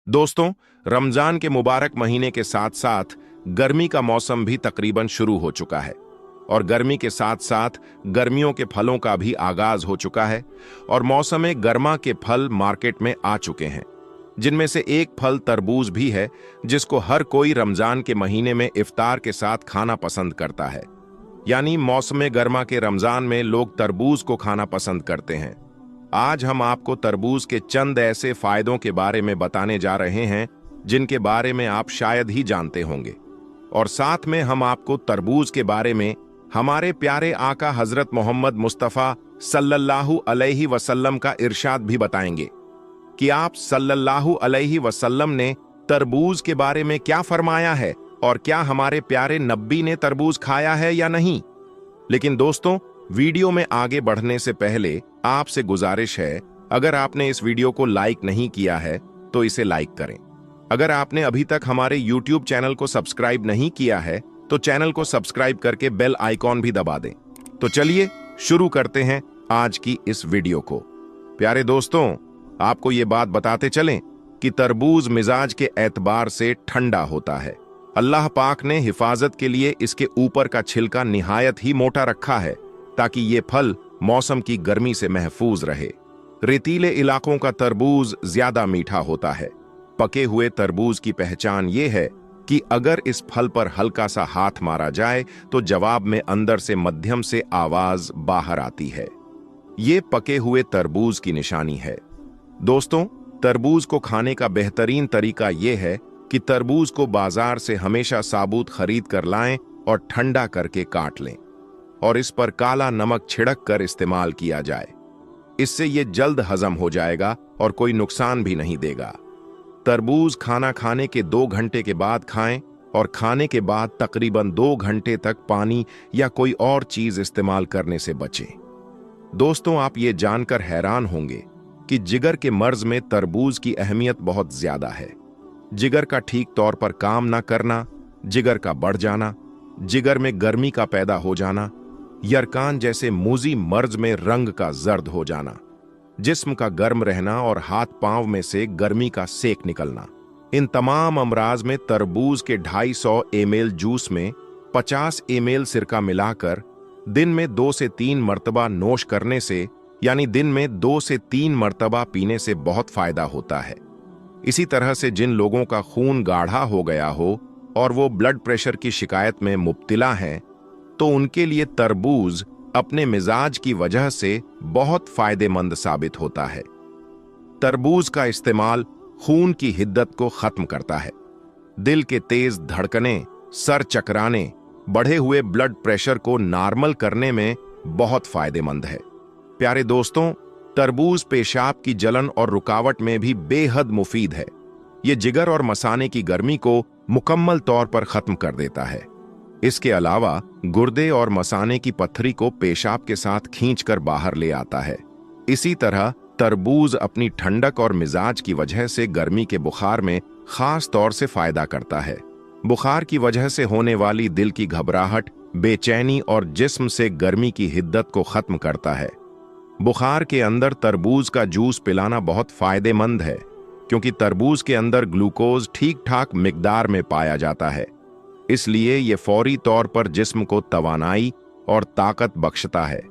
दोस्तों, रमजान के मुबारक महीने के साथ साथ गर्मी का मौसम भी तकरीबन शुरू हो चुका है और गर्मी के साथ साथ गर्मियों के फलों का भी आगाज हो चुका है और मौसम गर्मा के फल मार्केट में आ चुके हैं, जिनमें से एक फल तरबूज भी है, जिसको हर कोई रमजान के महीने में इफ्तार के साथ खाना पसंद करता है। यानी मौसम गर्मा के रमजान में लोग तरबूज को खाना पसंद करते हैं। आज हम आपको तरबूज के चंद ऐसे फायदों के बारे में बताने जा रहे हैं जिनके बारे में आप शायद ही जानते होंगे, और साथ में हम आपको तरबूज के बारे में हमारे प्यारे आका हजरत मोहम्मद मुस्तफ़ा सल्लल्लाहु अलैहि वसल्लम का इरशाद भी बताएंगे कि आप सल्लल्लाहु अलैहि वसल्लम ने तरबूज के बारे में क्या फरमाया है और क्या हमारे प्यारे नब्बी ने तरबूज खाया है या नहीं। लेकिन दोस्तों, वीडियो में आगे बढ़ने से पहले आपसे गुजारिश है, अगर आपने इस वीडियो को लाइक नहीं किया है तो इसे लाइक करें। अगर आपने अभी तक हमारे YouTube चैनल को सब्सक्राइब नहीं किया है तो चैनल को सब्सक्राइब करके बेल आइकॉन भी दबा दें। तो चलिए शुरू करते हैं आज की इस वीडियो को। प्यारे दोस्तों, आपको ये बात बताते चलें कि तरबूज मिजाज के एतबार से ठंडा होता है। अल्लाह पाक ने हिफाजत के लिए इसके ऊपर का छिलका निहायत ही मोटा रखा है ताकि ये फल मौसम की गर्मी से महफूज रहे। रेतीले इलाकों का तरबूज ज्यादा मीठा होता है। पके हुए तरबूज की पहचान ये है कि अगर इस फल पर हल्का सा हाथ मारा जाए तो जवाब में अंदर से मध्यम से आवाज बाहर आती है। ये पके हुए तरबूज की निशानी है। दोस्तों, तरबूज को खाने का बेहतरीन तरीका यह है कि तरबूज को बाजार से हमेशा साबुत खरीद कर लाएं और ठंडा करके काट लें और इस पर काला नमक छिड़क कर इस्तेमाल किया जाए। इससे ये जल्द हजम हो जाएगा और कोई नुकसान भी नहीं देगा। तरबूज खाना खाने के 2 घंटे के बाद खाएं और खाने के बाद तकरीबन 2 घंटे तक पानी या कोई और चीज इस्तेमाल करने से बचें। दोस्तों, आप ये जानकर हैरान होंगे कि जिगर के मर्ज में तरबूज की अहमियत बहुत ज्यादा है। जिगर का ठीक तौर पर काम ना करना, जिगर का बढ़ जाना, जिगर में गर्मी का पैदा हो जाना, यरकान जैसे मूजी मर्ज में रंग का जर्द हो जाना, जिस्म का गर्म रहना और हाथ पांव में से गर्मी का सेक निकलना, इन तमाम अमराज में तरबूज के 250 ml जूस में 50 ml सिरका मिलाकर दिन में 2 से 3 मर्तबा नोश करने से, यानी दिन में 2 से 3 मर्तबा पीने से बहुत फायदा होता है। इसी तरह से जिन लोगों का खून गाढ़ा हो गया हो और वो ब्लड प्रेशर की शिकायत में मुब्तिला हैं, तो उनके लिए तरबूज अपने मिजाज की वजह से बहुत फायदेमंद साबित होता है। तरबूज का इस्तेमाल खून की हिद्दत को खत्म करता है। दिल के तेज धड़कने, सर चकराने, बढ़े हुए ब्लड प्रेशर को नॉर्मल करने में बहुत फायदेमंद है। प्यारे दोस्तों, तरबूज पेशाब की जलन और रुकावट में भी बेहद मुफीद है। ये जिगर और मसाने की गर्मी को मुकम्मल तौर पर खत्म कर देता है। इसके अलावा गुर्दे और मसाने की पत्थरी को पेशाब के साथ खींचकर बाहर ले आता है। इसी तरह तरबूज अपनी ठंडक और मिजाज की वजह से गर्मी के बुखार में खास तौर से फायदा करता है। बुखार की वजह से होने वाली दिल की घबराहट, बेचैनी और जिस्म से गर्मी की हिद्दत को खत्म करता है। बुखार के अंदर तरबूज का जूस पिलाना बहुत फायदेमंद है, क्योंकि तरबूज के अंदर ग्लूकोज ठीक ठाक मिकदार में पाया जाता है। इसलिए ये फौरी तौर पर जिस्म को तवानाई और ताकत बख्शता है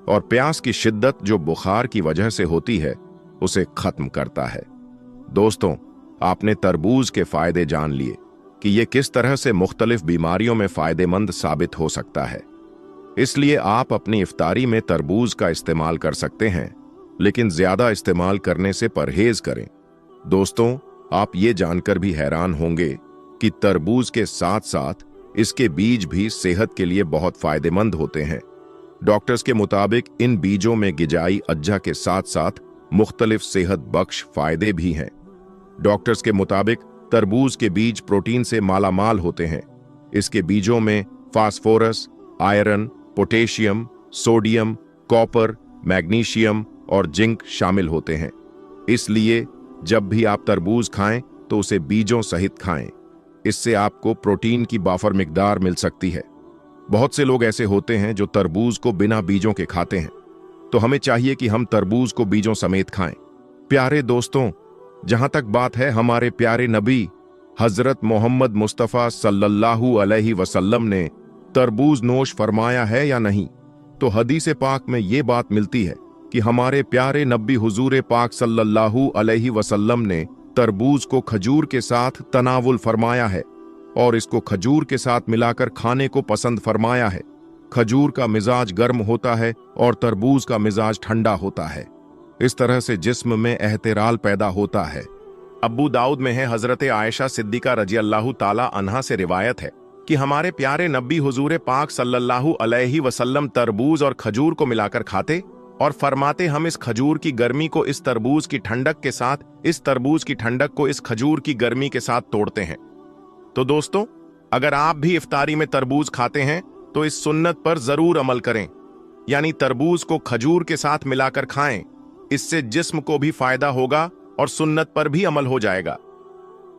और प्यास की शिद्दत जो बुखार की वजह से होती है उसे खत्म करता है। दोस्तों, आपने तरबूज के फायदे जान लिए कि ये किस तरह से मुख्तलिफ बीमारियों में फायदेमंद साबित हो सकता है। इसलिए आप अपनी इफ्तारी में तरबूज का इस्तेमाल कर सकते हैं, लेकिन ज्यादा इस्तेमाल करने से परहेज करें। दोस्तों, आप ये जानकर भी हैरान होंगे कि तरबूज के साथ साथ इसके बीज भी सेहत के लिए बहुत फायदेमंद होते हैं। डॉक्टर्स के मुताबिक इन बीजों में गिजाई अज्जा के साथ साथ मुख्तलिफ सेहत बख्श फायदे भी हैं। डॉक्टर्स के मुताबिक तरबूज के बीज प्रोटीन से मालामाल होते हैं। इसके बीजों में phosphorus, iron, potassium, sodium, copper, magnesium और जिंक शामिल होते हैं। इसलिए जब भी आप तरबूज खाएं तो उसे बीजों सहित खाएं। इससे आपको प्रोटीन की बाफर मिकदार मिल सकती है। बहुत से लोग ऐसे होते हैं जो तरबूज को बिना बीजों के खाते हैं, तो हमें चाहिए कि हम तरबूज को बीजों समेत खाएं। प्यारे दोस्तों, जहां तक बात है हमारे प्यारे नबी हजरत मोहम्मद मुस्तफ़ा सल्लल्लाहु अलैहि वसल्लम ने तरबूज नोश फरमाया है या नहीं, तो हदीस पाक में ये बात मिलती है कि हमारे प्यारे नबी हुजूर पाक सल्लल्लाहु अलैहि वसल्लम ने तरबूज को खजूर के साथ तनावुल फरमाया है और इसको खजूर के साथ मिलाकर खाने को पसंद फरमाया है। खजूर का मिजाज गर्म होता है और तरबूज का मिजाज ठंडा होता है। इस तरह से जिस्म में एहतिराल पैदा होता है। अब्बू दाऊद में है, हजरत आयशा सिद्दीका रजी अल्लाह ताला अन्हा से रिवायत है कि हमारे प्यारे नबी हुजूर पाक सल्लल्लाहु अलैहि वसल्लम तरबूज और खजूर को मिलाकर खाते और फरमाते, हम इस खजूर की गर्मी को इस तरबूज की ठंडक के साथ, इस तरबूज की ठंडक को इस खजूर की गर्मी के साथ तोड़ते हैं। तो दोस्तों, अगर आप भी इफ्तारी में तरबूज खाते हैं तो इस सुन्नत पर जरूर अमल करें, यानी तरबूज को खजूर के साथ मिलाकर खाएं। इससे जिस्म को भी फायदा होगा और सुन्नत पर भी अमल हो जाएगा।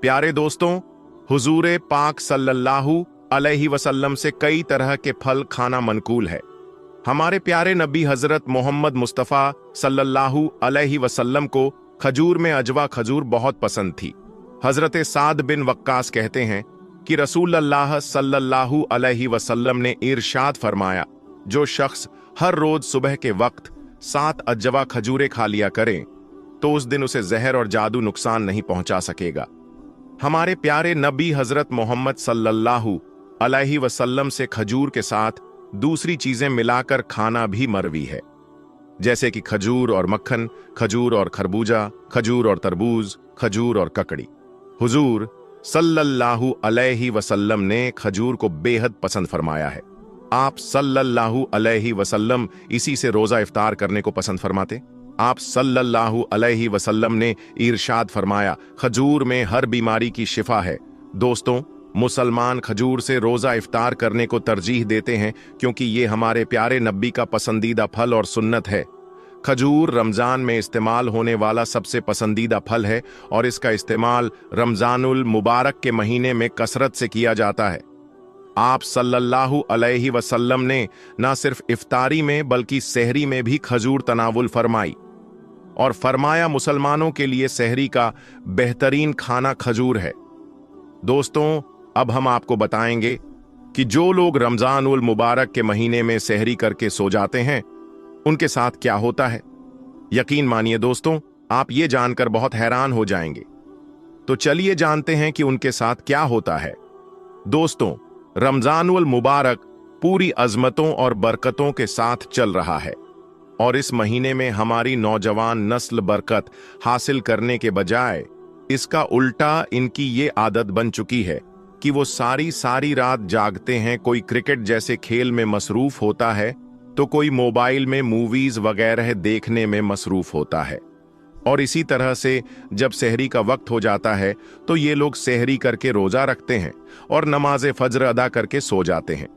प्यारे दोस्तों, हुजूर पाक सल्लल्लाहु अलैहि वसल्लम से कई तरह के फल खाना मनकूल है। हमारे प्यारे नबी हजरत मोहम्मद मुस्तफ़ा सल्लल्लाहु अलैहि वसल्लम को खजूर में अजवा खजूर बहुत पसंद थी। हजरत साद बिन वक्कास कहते हैं कि रसूलुल्लाह सल्लल्लाहु अलैहि वसल्लम ने इरशाद फरमाया, जो शख्स हर रोज सुबह के वक्त 7 अजवा खजूरें खा लिया करें तो उस दिन उसे जहर और जादू नुकसान नहीं पहुंचा सकेगा। हमारे प्यारे नबी हजरत मोहम्मद सल्लल्लाहु अलैहि वसल्लम से खजूर के साथ दूसरी चीजें मिलाकर खाना भी मरवी है, जैसे कि खजूर और मक्खन, खजूर और खरबूजा, खजूर और तरबूज, खजूर और ककड़ी। हुजूर सल्लल्लाहु अलैहि वसल्लम ने खजूर को बेहद पसंद फरमाया है। आप सल्लल्लाहु अलैहि वसल्लम इसी से रोजा इफ्तार करने को पसंद फरमाते। आप सल्लल्लाहु अलैहि वसल्लम ने इरशाद फरमाया, खजूर में हर बीमारी की शिफा है। दोस्तों, मुसलमान खजूर से रोजा इफ्तार करने को तरजीह देते हैं क्योंकि ये हमारे प्यारे नबी का पसंदीदा फल और सुन्नत है। खजूर रमजान में इस्तेमाल होने वाला सबसे पसंदीदा फल है और इसका इस्तेमाल रमजानुल मुबारक के महीने में कसरत से किया जाता है। आप सल्लल्लाहु अलैहि वसल्लम ने न सिर्फ इफ्तारी में बल्कि सहरी में भी खजूर तनावुल फरमाई और फरमाया, मुसलमानों के लिए सहरी का बेहतरीन खाना खजूर है। दोस्तों, अब हम आपको बताएंगे कि जो लोग रमजानुल मुबारक के महीने में सहरी करके सो जाते हैं उनके साथ क्या होता है। यकीन मानिए दोस्तों, आप ये जानकर बहुत हैरान हो जाएंगे। तो चलिए जानते हैं कि उनके साथ क्या होता है। दोस्तों, रमजानुल मुबारक पूरी अजमतों और बरकतों के साथ चल रहा है और इस महीने में हमारी नौजवान नस्ल बरकत हासिल करने के बजाय इसका उल्टा इनकी ये आदत बन चुकी है कि वो सारी रात जागते हैं। कोई क्रिकेट जैसे खेल में मसरूफ होता है तो कोई मोबाइल में मूवीज वगैरह देखने में मसरूफ होता है। और इसी तरह से जब सहरी का वक्त हो जाता है तो ये लोग सहरी करके रोजा रखते हैं और नमाज फज्र अदा करके सो जाते हैं।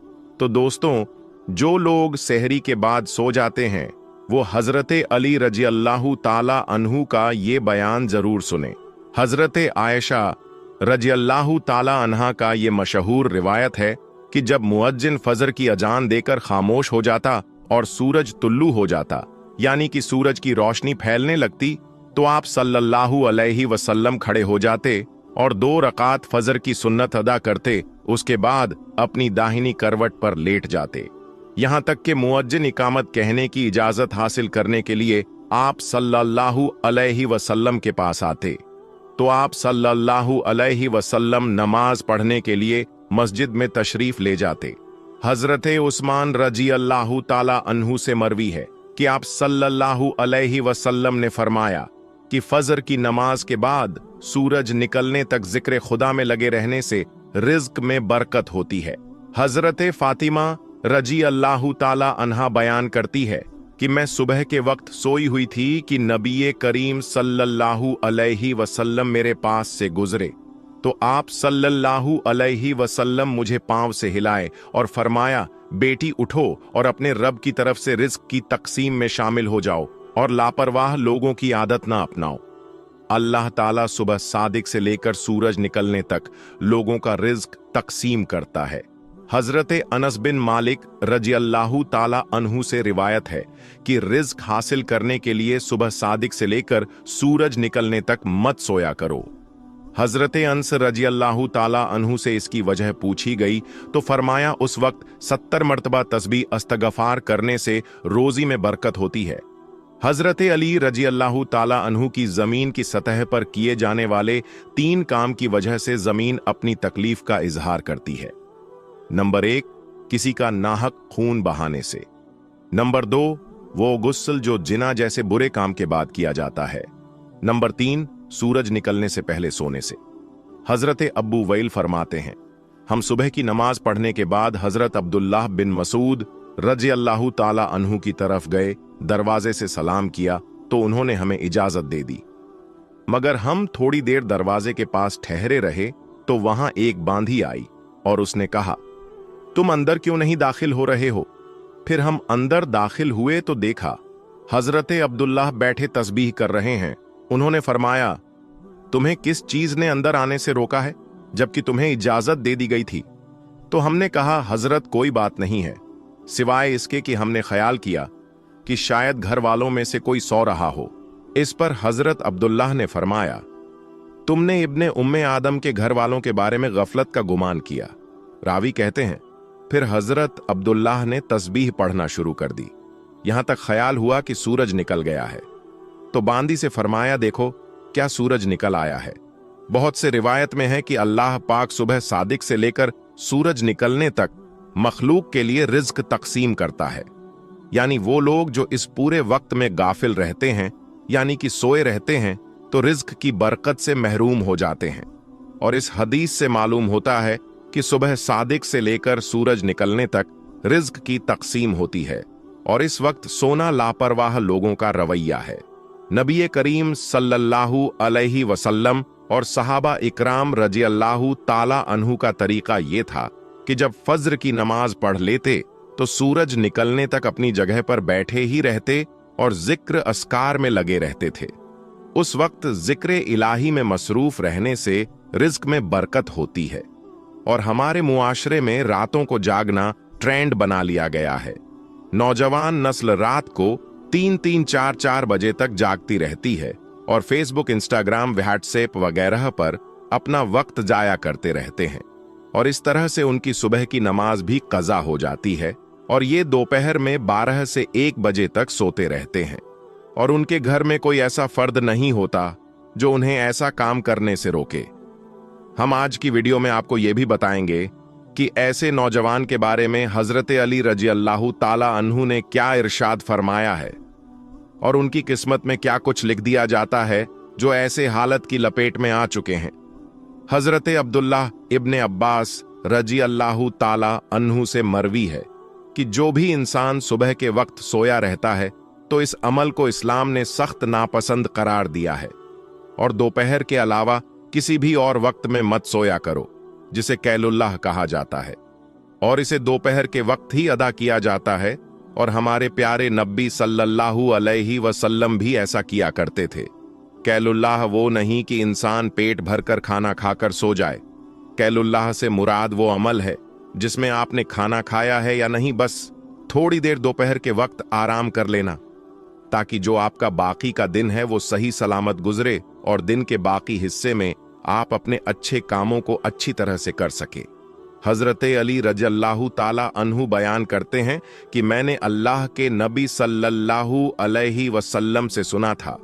तो दोस्तों, जो लोग सहरी के बाद सो जाते हैं वो हजरत अली रजी अल्लाह ताला अन्हु का ये बयान जरूर सुने। हजरत आयशा रजी अल्लाह ताला अन्हा का ये मशहूर रिवायत है कि जब मुअज्जिन फजर की अजान देकर खामोश हो जाता और सूरज तुल्लू हो जाता, यानी कि सूरज की रोशनी फैलने लगती, तो आप सल्लल्लाहु अलैहि वसल्लम खड़े हो जाते और 2 रकात फजर की सुन्नत अदा करते। उसके बाद अपनी दाहिनी करवट पर लेट जाते। यहां तक कि मुअज्जिन इकामत कहने की इजाजत हासिल करने के लिए आप सल्लल्लाहु अलैहि वसल्लम के पास आते तो आप सल्लल्लाहु अलैहि वसल्लम नमाज पढ़ने के लिए मस्जिद में तशरीफ ले जाते। हजरत उस्मान रजी अल्लाह ताला अन्हु से मरवी है कि आप सल्लल्लाहु अलैहि वसल्लम ने फरमाया कि फजर की नमाज के बाद सूरज निकलने तक जिक्र खुदा में लगे रहने से रिज्क में बरकत होती है। हजरत फातिमा रजी अल्लाह ताला अन्हा बयान करती है कि मैं सुबह के वक्त सोई हुई थी कि नबी करीम सल्लल्लाहु अलैहि वसल्लम मेरे पास से गुजरे तो आप सल्लल्लाहु अलैहि वसल्लम मुझे पांव से हिलाए और फरमाया, बेटी उठो और अपने रब की तरफ से रिज्क की तकसीम में शामिल हो जाओ और लापरवाह लोगों की आदत ना अपनाओ। अल्लाह ताला सुबह सादिक से लेकर सूरज निकलने तक लोगों का रिज्क तकसीम करता है। हजरत अनस बिन मालिक रजियल्लाहु ताला अन्हु से रिवायत है कि रिज्क हासिल करने के लिए सुबह सादिक से लेकर सूरज निकलने तक मत सोया करो। हजरत अनस रजियल्लाहु ताला अन्हु से इसकी वजह पूछी गई तो फरमाया, उस वक्त 70 मर्तबा तस्बीह अस्तगफार करने से रोजी में बरकत होती है। हजरत अली रजियल्लाहु ताला अन्हु की जमीन की सतह पर किए जाने वाले 3 काम की वजह से जमीन अपनी तकलीफ का इजहार करती है। नंबर 1, किसी का नाहक खून बहाने से। नंबर 2, वो गुस्ल जो जिना जैसे बुरे काम के बाद किया जाता है। नंबर 3, सूरज निकलने से पहले सोने से। हजरत अब्बू वैल फरमाते हैं, हम सुबह की नमाज पढ़ने के बाद हजरत अब्दुल्लाह बिन मसूद रज़ियल्लाहु ताला अन्हु की तरफ गए, दरवाजे से सलाम किया तो उन्होंने हमें इजाजत दे दी। मगर हम थोड़ी देर दरवाजे के पास ठहरे रहे तो वहां एक बांधी आई और उसने कहा, तुम अंदर क्यों नहीं दाखिल हो रहे हो? फिर हम अंदर दाखिल हुए तो देखा हजरत अब्दुल्लाह बैठे तस्बीह कर रहे हैं। उन्होंने फरमाया, तुम्हें किस चीज ने अंदर आने से रोका है जबकि तुम्हें इजाजत दे दी गई थी? तो हमने कहा, हजरत कोई बात नहीं है, सिवाय इसके कि हमने ख्याल किया कि शायद घर वालों में से कोई सो रहा हो। इस पर हजरत अब्दुल्लाह ने फरमाया, तुमने इब्ने उम्मे आदम के घर वालों के बारे में गफलत का गुमान किया। रावी कहते हैं, फिर हजरत अब्दुल्लाह ने तस्बीह पढ़ना शुरू कर दी, यहां तक ख्याल हुआ कि सूरज निकल गया है। तो बांदी से फरमाया, देखो क्या सूरज निकल आया है। बहुत से रिवायत में है कि अल्लाह पाक सुबह सादिक से लेकर सूरज निकलने तक मखलूक के लिए रिज्क तकसीम करता है, यानी वो लोग जो इस पूरे वक्त में गाफिल रहते हैं यानी कि सोए रहते हैं तो रिज्क की बरकत से महरूम हो जाते हैं। और इस हदीस से मालूम होता है कि सुबह सादिक से लेकर सूरज निकलने तक रिज्क की तकसीम होती है और इस वक्त सोना लापरवाह लोगों का रवैया है। नबी करीम सल्लल्लाहु अलैहि वसल्लम और सहाबा इकराम रज़ियल्लाहु ताला अन्हु का तरीका ये था कि जब फज्र की नमाज पढ़ लेते तो सूरज निकलने तक अपनी जगह पर बैठे ही रहते और जिक्र अस्कार में लगे रहते थे। उस वक्त जिक्र इलाही में मसरूफ रहने से रिज्क में बरकत होती है और हमारे मुआशरे में रातों को जागना ट्रेंड बना लिया गया है। नौजवान नस्ल रात को 3-3, 4-4 बजे तक जागती रहती है और फेसबुक, इंस्टाग्राम, व्हाट्सएप वगैरह पर अपना वक्त जाया करते रहते हैं और इस तरह से उनकी सुबह की नमाज भी कज़ा हो जाती है और ये दोपहर में 12 से 1 बजे तक सोते रहते हैं और उनके घर में कोई ऐसा फर्द नहीं होता जो उन्हें ऐसा काम करने से रोके। हम आज की वीडियो में आपको यह भी बताएंगे कि ऐसे नौजवान के बारे में हजरत अली रज़ियल्लाहु ताला अन्हु ने क्या इरशाद फरमाया है और उनकी किस्मत में क्या कुछ लिख दिया जाता है जो ऐसे हालत की लपेट में आ चुके हैं। हजरत अब्दुल्लाह इब्ने अब्बास रज़ियल्लाहु ताला अन्हु से मरवी है कि जो भी इंसान सुबह के वक्त सोया रहता है तो इस अमल को इस्लाम ने सख्त नापसंद करार दिया है और दोपहर के अलावा किसी भी और वक्त में मत सोया करो, जिसे कैलुल्लाह कहा जाता है और इसे दोपहर के वक्त ही अदा किया जाता है और हमारे प्यारे नबी सल्लल्लाहु अलैहि वसल्लम भी ऐसा किया करते थे। कैलुल्लाह वो नहीं कि इंसान पेट भरकर खाना खाकर सो जाए। कैलुल्लाह से मुराद वो अमल है जिसमें आपने खाना खाया है या नहीं, बस थोड़ी देर दोपहर के वक्त आराम कर लेना ताकि जो आपका बाकी का दिन है वो सही सलामत गुजरे और दिन के बाकी हिस्से में आप अपने अच्छे कामों को अच्छी तरह से कर सके। हजरत अली रज़ियल्लाहु ताला अन्हु बयान करते हैं कि मैंने अल्लाह के नबी सल्लल्लाहु अलैहि वसल्लम से सुना था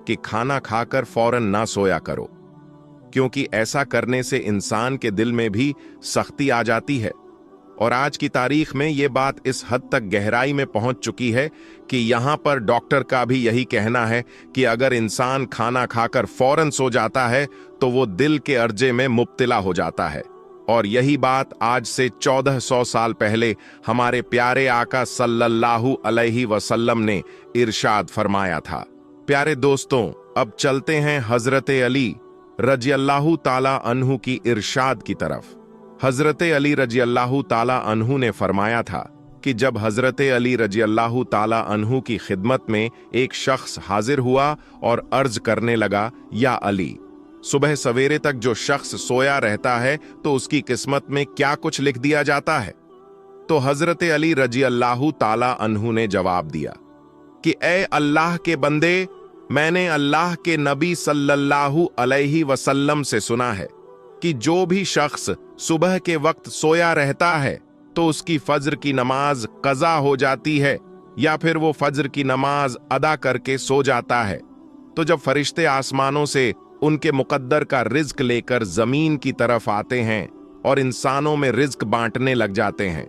कि खाना खाकर फौरन ना सोया करो, क्योंकि ऐसा करने से इंसान के दिल में भी सख्ती आ जाती है। और आज की तारीख में ये बात इस हद तक गहराई में पहुंच चुकी है कि यहां पर डॉक्टर का भी यही कहना है कि अगर इंसान खाना खाकर फौरन सो जाता है तो वो दिल के अर्जे में मुब्तला हो जाता है। और यही बात आज से 1400 साल पहले हमारे प्यारे आका सल्लल्लाहु अलैहि वसल्लम ने इरशाद फरमाया था। प्यारे दोस्तों, अब चलते हैं हजरत अली रज़ियल्लाहु ताला अन्हु की इरशाद की तरफ। हजरत अली रज़ियल्लाहु ताला अन्हु ने फरमाया था कि जब हजरत अली रज़ियल्लाहु ताला अन्हु की खिदमत में एक शख्स हाजिर हुआ और अर्ज करने लगा, या अली, सुबह सवेरे तक जो शख्स सोया रहता है तो उसकी किस्मत में क्या कुछ लिख दिया जाता है। तो हजरत अली रजी अल्लाहु ताला अन्हु ने जवाब दिया कि ए अल्लाह के बंदे, मैंने अल्लाह के नबी सल्लल्लाहु अलैहि वसल्लम से सुना है कि जो भी शख्स सुबह के वक्त सोया रहता है तो उसकी फज्र की नमाज कज़ा हो जाती है या फिर वो फज्र की नमाज अदा करके सो जाता है। तो जब फरिश्ते आसमानों से उनके मुकद्दर का रिज्क लेकर जमीन की तरफ आते हैं और इंसानों में रिज्क बांटने लग जाते हैं,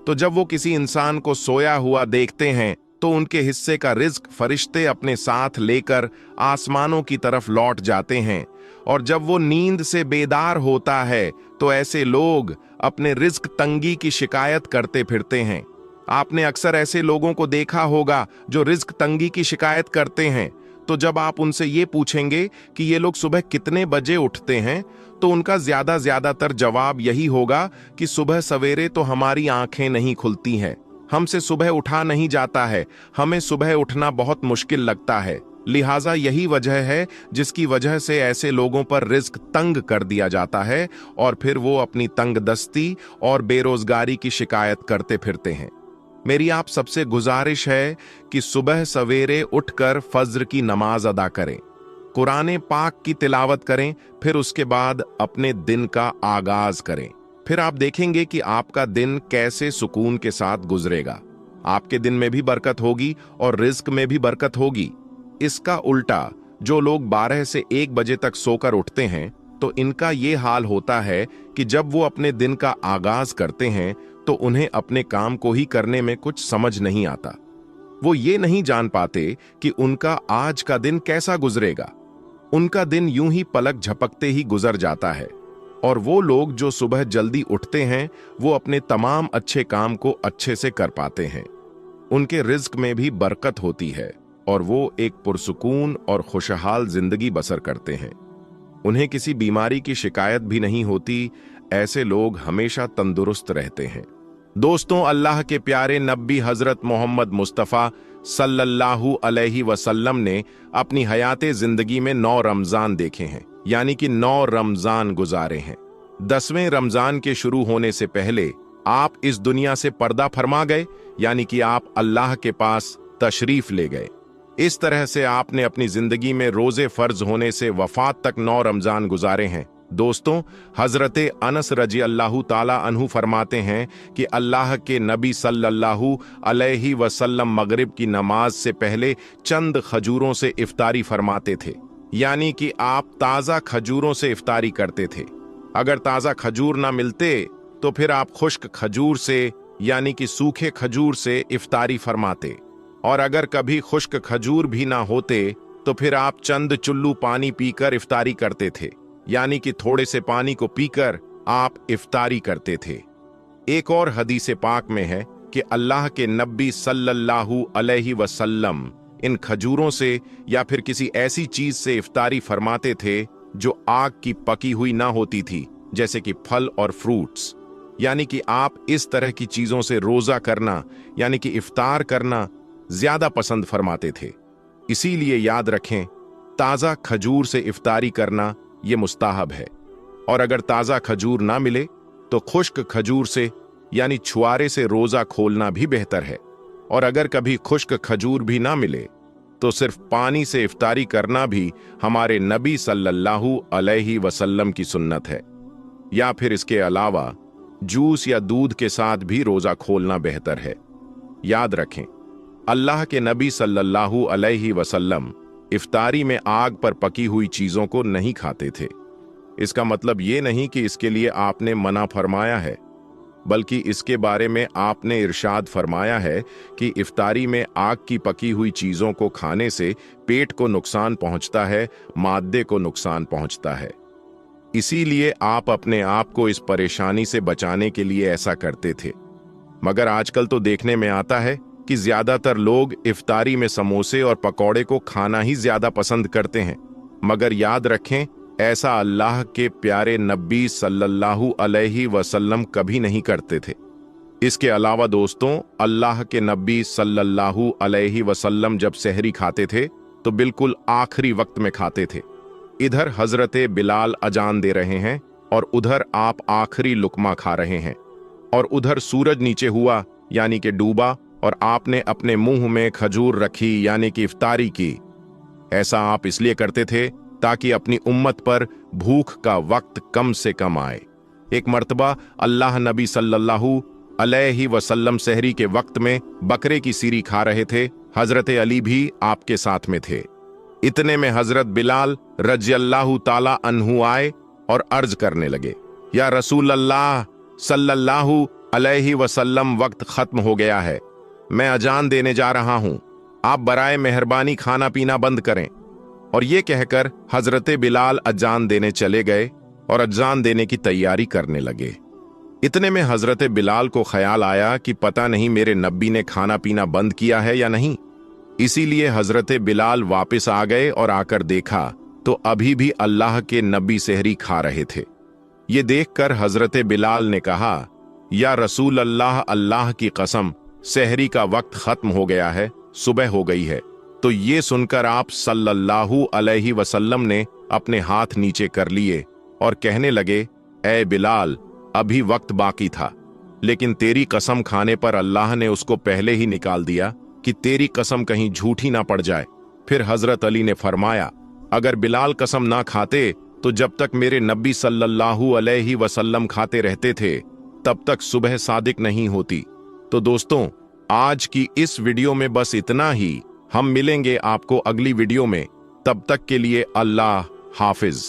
तो जब वो किसी इंसान को सोया हुआ देखते हैं तो उनके हिस्से का रिज्क फरिश्ते अपने साथ लेकर आसमानों की तरफ लौट जाते हैं। और जब वो नींद से बेदार होता है तो ऐसे लोग अपने रिज्क तंगी की शिकायत करते फिरते हैं। आपने अक्सर ऐसे लोगों को देखा होगा जो रिज्क तंगी की शिकायत करते हैं। तो जब आप उनसे ये पूछेंगे कि ये लोग सुबह कितने बजे उठते हैं, तो उनका ज्यादातर जवाब यही होगा कि सुबह सवेरे तो हमारी आंखें नहीं खुलती हैं, हमसे सुबह उठा नहीं जाता है, हमें सुबह उठना बहुत मुश्किल लगता है। लिहाजा यही वजह है जिसकी वजह से ऐसे लोगों पर रिज्क तंग कर दिया जाता है और फिर वो अपनी तंगदस्ती और बेरोजगारी की शिकायत करते फिरते हैं। मेरी आप सबसे गुजारिश है कि सुबह सवेरे उठकर फज्र की नमाज अदा करें, कुरान पाक की तिलावत करें, फिर उसके बाद अपने दिन का आगाज करें। फिर आप देखेंगे कि आपका दिन कैसे सुकून के साथ गुजरेगा। आपके दिन में भी बरकत होगी और रिज्क में भी बरकत होगी। इसका उल्टा जो लोग 12 से 1 बजे तक सोकर उठते हैं तो इनका ये हाल होता है कि जब वो अपने दिन का आगाज करते हैं तो उन्हें अपने काम को ही करने में कुछ समझ नहीं आता। वो ये नहीं जान पाते कि उनका आज का दिन कैसा गुजरेगा। उनका दिन यूं ही पलक झपकते ही गुजर जाता है। और वो लोग जो सुबह जल्दी उठते हैं वो अपने तमाम अच्छे काम को अच्छे से कर पाते हैं। उनके रिज्क में भी बरकत होती है और वो एक पुरसुकून और खुशहाल जिंदगी बसर करते हैं। उन्हें किसी बीमारी की शिकायत भी नहीं होती। ऐसे लोग हमेशा तंदुरुस्त रहते हैं। दोस्तों, अल्लाह के प्यारे नबी हजरत मोहम्मद मुस्तफ़ा सल्लल्लाहु अलैहि वसल्लम ने अपनी हयाते जिंदगी में 9 रमजान देखे हैं, यानी कि 9 रमजान गुजारे हैं। 10वें रमजान के शुरू होने से पहले आप इस दुनिया से पर्दा फरमा गए, यानी कि आप अल्लाह के पास तशरीफ ले गए। इस तरह से आपने अपनी जिंदगी में रोजे फर्ज होने से वफात तक 9 रमजान गुजारे हैं। दोस्तों, हजरत अनस रजी अल्लाहु ताला अन्हु फरमाते हैं कि अल्लाह के नबी सल्लल्लाहु अलैहि वसल्लम मगरिब की नमाज से पहले चंद खजूरों से इफ्तारी फरमाते थे, यानी कि आप ताज़ा खजूरों से इफ्तारी करते थे। अगर ताज़ा खजूर ना मिलते तो फिर आप खुश्क खजूर से, यानी कि सूखे खजूर से इफ्तारी फरमाते। और अगर कभी खुश्क खजूर भी ना होते तो फिर आप चंद चुल्लू पानी पीकर इफ्तारी करते थे, यानी कि थोड़े से पानी को पीकर आप इफ्तारी करते थे। एक और हदीस पाक में है कि अल्लाह के नबी सल्लल्लाहु अलैहि वसल्लम इन खजूरों से या फिर किसी ऐसी चीज से इफ्तारी फरमाते थे जो आग की पकी हुई ना होती थी, जैसे कि फल और फ्रूट्स। यानी कि आप इस तरह की चीजों से रोजा करना, यानी कि इफ्तार करना ज्यादा पसंद फरमाते थे। इसीलिए याद रखें, ताजा खजूर से इफ्तारी करना यह मुस्ताहब है। और अगर ताजा खजूर ना मिले तो खुश्क खजूर से, यानी छुआरे से रोजा खोलना भी बेहतर है। और अगर कभी खुश्क खजूर भी ना मिले तो सिर्फ पानी से इफ्तारी करना भी हमारे नबी सल्लल्लाहु अलैहि वसल्लम की सुन्नत है। या फिर इसके अलावा जूस या दूध के साथ भी रोजा खोलना बेहतर है। याद रखें, अल्लाह के नबी सल्लल्लाहु अलैहि वसल्लम इफ्तारी में आग पर पकी हुई चीजों को नहीं खाते थे। इसका मतलब ये नहीं कि इसके लिए आपने मना फरमाया है, बल्कि इसके बारे में आपने इरशाद फरमाया है कि इफ्तारी में आग की पकी हुई चीजों को खाने से पेट को नुकसान पहुंचता है, मादे को नुकसान पहुंचता है। इसीलिए आप अपने आप को इस परेशानी से बचाने के लिए ऐसा करते थे। मगर आजकल तो देखने में आता है कि ज्यादातर लोग इफ्तारी में समोसे और पकौड़े को खाना ही ज्यादा पसंद करते हैं। मगर याद रखें, ऐसा अल्लाह के प्यारे नबी सल्लल्लाहु अलैहि वसल्लम कभी नहीं करते थे। इसके अलावा दोस्तों, अल्लाह के नबी सल्लल्लाहु अलैहि वसल्लम जब सहरी खाते थे तो बिल्कुल आखिरी वक्त में खाते थे। इधर हजरते बिलाल अजान दे रहे हैं और उधर आप आखिरी लुकमा खा रहे हैं, और उधर सूरज नीचे हुआ यानी कि डूबा और आपने अपने मुंह में खजूर रखी यानी कि इफ्तारी की। ऐसा आप इसलिए करते थे ताकि अपनी उम्मत पर भूख का वक्त कम से कम आए। एक मर्तबा अल्लाह नबी सल्लल्लाहु अलैहि वसल्लम सहरी के वक्त में बकरे की सीरी खा रहे थे। हजरत अली भी आपके साथ में थे। इतने में हजरत बिलाल रज़ियल्लाहु ताला अन्हु आए और अर्ज करने लगे, या रसूल अल्लाह सल्लल्लाहु अलैहि वसल्लम, वक्त खत्म हो गया है, मैं अजान देने जा रहा हूं, आप बराए मेहरबानी खाना पीना बंद करें। और ये कहकर हजरत बिलाल अजान देने चले गए और अजान देने की तैयारी करने लगे। इतने में हजरत बिलाल को ख्याल आया कि पता नहीं मेरे नबी ने खाना पीना बंद किया है या नहीं। इसीलिए हजरत बिलाल वापस आ गए और आकर देखा तो अभी भी अल्लाह के नबी सहरी खा रहे थे। ये देखकर हजरत बिलाल ने कहा, या रसूल अल्लाह, अल्लाह की कसम, सहरी का वक्त खत्म हो गया है, सुबह हो गई है। तो ये सुनकर आप सल्लल्लाहु अलैहि वसल्लम ने अपने हाथ नीचे कर लिए और कहने लगे, ए बिलाल, अभी वक्त बाकी था, लेकिन तेरी कसम खाने पर अल्लाह ने उसको पहले ही निकाल दिया कि तेरी कसम कहीं झूठी ना पड़ जाए। फिर हजरत अली ने फरमाया, अगर बिलाल कसम ना खाते तो जब तक मेरे नबी सल्लल्लाहु अलैहि वसल्लम खाते रहते थे तब तक सुबह सादिक नहीं होती। तो दोस्तों, आज की इस वीडियो में बस इतना ही। हम मिलेंगे आपको अगली वीडियो में, तब तक के लिए अल्लाह हाफिज।